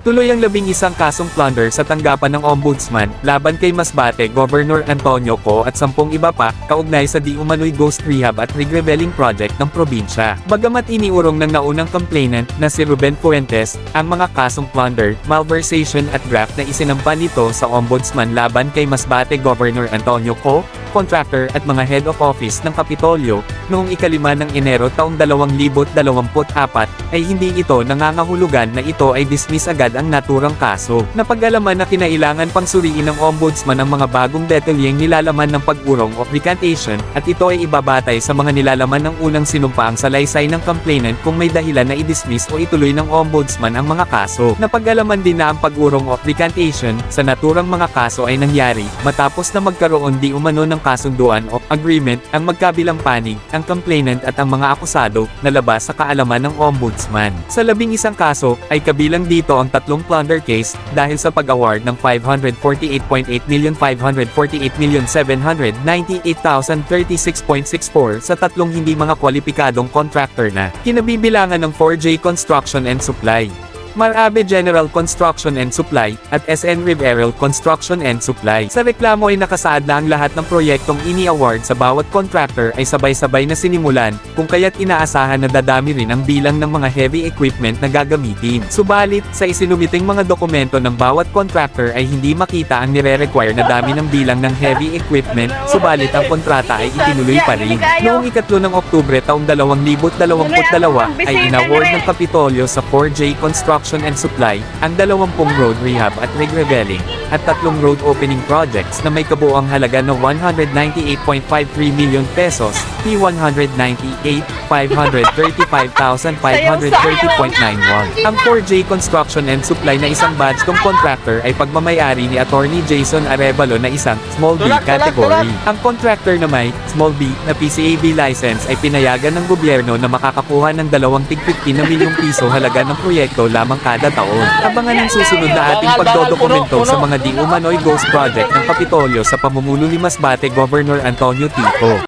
Tuloy ang 11 kasong plunder sa tanggapan ng Ombudsman, laban kay Masbate Governor Antonio Co at 10 iba pa, kaugnay sa di umano'y ghost rehab at regraveling project ng probinsya. Bagamat iniurong ng naunang complainant na si Ruben Fuentes, ang mga kasong plunder, malversation at graft na isinampa nito sa Ombudsman laban kay Masbate Governor Antonio Co, contractor at mga head of office ng Kapitolyo, noong 5 ng Enero taong 2024, ay hindi ito nangangahulugan na ito ay dismiss agad ang naturang kaso. Napag-alaman na kinailangan pang suriin ng Ombudsman ang mga bagong detalyeng nilalaman ng pag-urong o recantation, at ito ay ibabatay sa mga nilalaman ng unang sinumpaang salaysay ng complainant kung may dahilan na i-dismiss o ituloy ng Ombudsman ang mga kaso. Napag-alaman din na ang pag-urong o recantation sa naturang mga kaso ay nangyari matapos na magkaroon di umano ng kasunduan o agreement ang magkabilang panig, ang complainant at ang mga akusado, na labas sa kaalaman ng Ombudsman. Sa 11 kaso, ay kabilang dito ang 3 plunder case, dahil sa pag-award ng 548.8,548,798,036.64 sa 3 hindi mga kwalipikadong contractor na kinabibilangan ng 4J Construction and Supply, Marabe General Construction and Supply, at SN Riverel Construction and Supply. Sa reklamo ay nakasaad na ang lahat ng proyektong ini-award sa bawat contractor ay sabay-sabay na sinimulan, kung kaya't inaasahan na dadami rin ang bilang ng mga heavy equipment na gagamitin. Subalit, sa isinumiting mga dokumento ng bawat contractor ay hindi makita ang nire-require na dami ng bilang ng heavy equipment, subalit ang kontrata ay itinuloy pa rin. Noong 3 ng Oktubre taong 2022 ay inaward ng Kapitolyo sa 4J Construction and Supply ang 20 road rehab at regraveling, at 3 road opening projects na may kabuuang halaga na 198.53 million pesos, P198,535,530.91. Ang 4J Construction and Supply na isang batch kong contractor ay pagmamayari ni Attorney Jason Arevalo na isang Small B category. Ang contractor na may Small B na PCAB license ay pinayagan ng gobyerno na makakakuha ng 2.15 milyong piso halaga ng proyekto lamang kada taon. Abangan ang susunod na ating pagdodokumento sa mga di umano'y ghost project ng Kapitolyo sa pamumuno ni Masbate Governor Antonio Tico.